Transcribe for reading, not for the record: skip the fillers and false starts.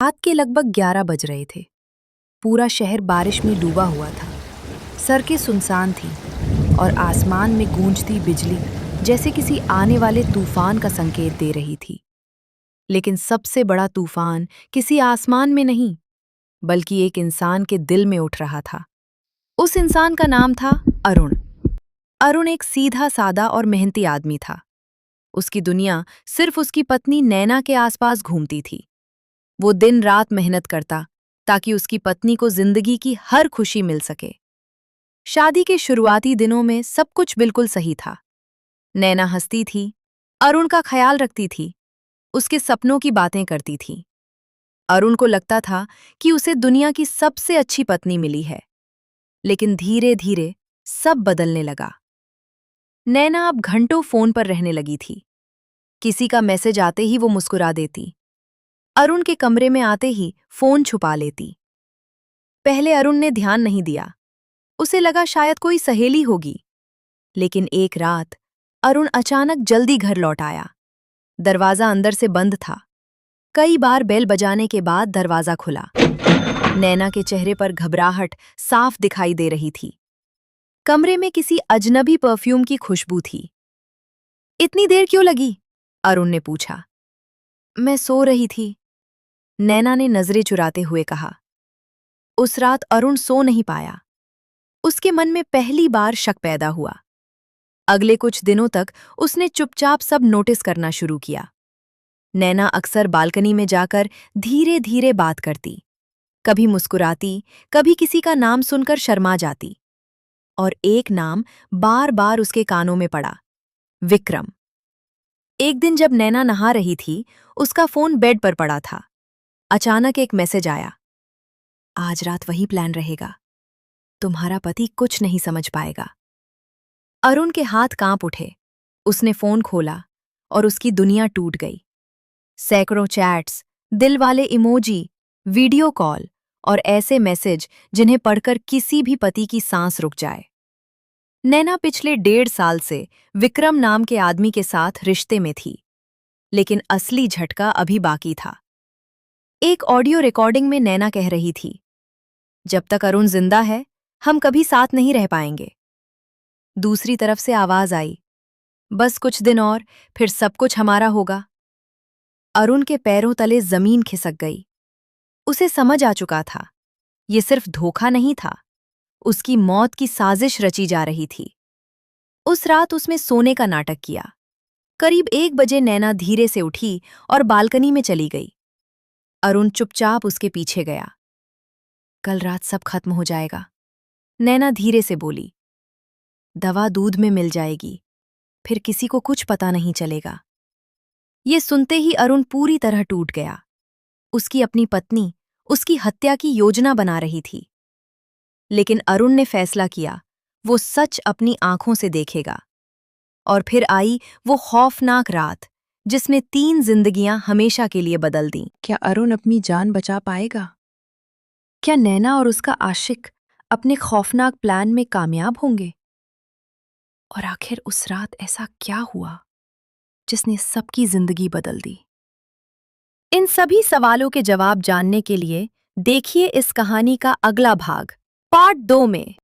रात के लगभग 11 बज रहे थे। पूरा शहर बारिश में डूबा हुआ था। सड़कें सुनसान थीं और आसमान में गूंजती बिजली जैसे किसी आने वाले तूफान का संकेत दे रही थी। लेकिन सबसे बड़ा तूफान किसी आसमान में नहीं, बल्कि एक इंसान के दिल में उठ रहा था। उस इंसान का नाम था अरुण। अरुण एक सीधा सादा और मेहनती आदमी था। उसकी दुनिया सिर्फ उसकी पत्नी नैना के आसपास घूमती थी। वो दिन रात मेहनत करता ताकि उसकी पत्नी को जिंदगी की हर खुशी मिल सके। शादी के शुरुआती दिनों में सब कुछ बिल्कुल सही था। नैना हंसती थी, अरुण का ख्याल रखती थी, उसके सपनों की बातें करती थी। अरुण को लगता था कि उसे दुनिया की सबसे अच्छी पत्नी मिली है। लेकिन धीरे धीरे सब बदलने लगा। नैना अब घंटों फोन पर रहने लगी थी। किसी का मैसेज आते ही वो मुस्कुरा देती। अरुण के कमरे में आते ही फोन छुपा लेती। पहले अरुण ने ध्यान नहीं दिया। उसे लगा शायद कोई सहेली होगी। लेकिन एक रात अरुण अचानक जल्दी घर लौट आया। दरवाजा अंदर से बंद था। कई बार बेल बजाने के बाद दरवाजा खुला। नैना के चेहरे पर घबराहट साफ दिखाई दे रही थी। कमरे में किसी अजनबी परफ्यूम की खुशबू थी। इतनी देर क्यों लगी? अरुण ने पूछा। मैं सो रही थी, नैना ने नजरें चुराते हुए कहा। उस रात अरुण सो नहीं पाया। उसके मन में पहली बार शक पैदा हुआ। अगले कुछ दिनों तक उसने चुपचाप सब नोटिस करना शुरू किया। नैना अक्सर बालकनी में जाकर धीरे धीरे बात करती, कभी मुस्कुराती, कभी किसी का नाम सुनकर शर्मा जाती। और एक नाम बार बार उसके कानों में पड़ा, विक्रम। एक दिन जब नैना नहा रही थी, उसका फोन बेड पर पड़ा था। अचानक एक मैसेज आया। आज रात वही प्लान रहेगा, तुम्हारा पति कुछ नहीं समझ पाएगा। अरुण के हाथ कांप उठे। उसने फोन खोला और उसकी दुनिया टूट गई। सैकड़ों चैट्स, दिल वाले इमोजी, वीडियो कॉल और ऐसे मैसेज जिन्हें पढ़कर किसी भी पति की सांस रुक जाए। नैना पिछले 1.5 साल से विक्रम नाम के आदमी के साथ रिश्ते में थी, लेकिन असली झटका अभी बाकी था। एक ऑडियो रिकॉर्डिंग में नैना कह रही थी, जब तक अरुण जिंदा है, हम कभी साथ नहीं रह पाएंगे। दूसरी तरफ से आवाज आई, बस कुछ दिन और, फिर सब कुछ हमारा होगा। अरुण के पैरों तले जमीन खिसक गई। उसे समझ आ चुका था, ये सिर्फ धोखा नहीं था, उसकी मौत की साजिश रची जा रही थी। उस रात उसने सोने का नाटक किया। करीब 1 बजे नैना धीरे से उठी और बालकनी में चली गई। अरुण चुपचाप उसके पीछे गया। कल रात सब खत्म हो जाएगा, नैना धीरे से बोली। दवा दूध में मिल जाएगी, फिर किसी को कुछ पता नहीं चलेगा। ये सुनते ही अरुण पूरी तरह टूट गया। उसकी अपनी पत्नी उसकी हत्या की योजना बना रही थी। लेकिन अरुण ने फैसला किया, वो सच अपनी आंखों से देखेगा। और फिर आई वो खौफनाक रात, जिसने 3 जिंदगियां हमेशा के लिए बदल दीं। क्या अरुण अपनी जान बचा पाएगा? क्या नैना और उसका आशिक अपने खौफनाक प्लान में कामयाब होंगे? और आखिर उस रात ऐसा क्या हुआ जिसने सबकी जिंदगी बदल दी? इन सभी सवालों के जवाब जानने के लिए देखिए इस कहानी का अगला भाग, पार्ट 2 में।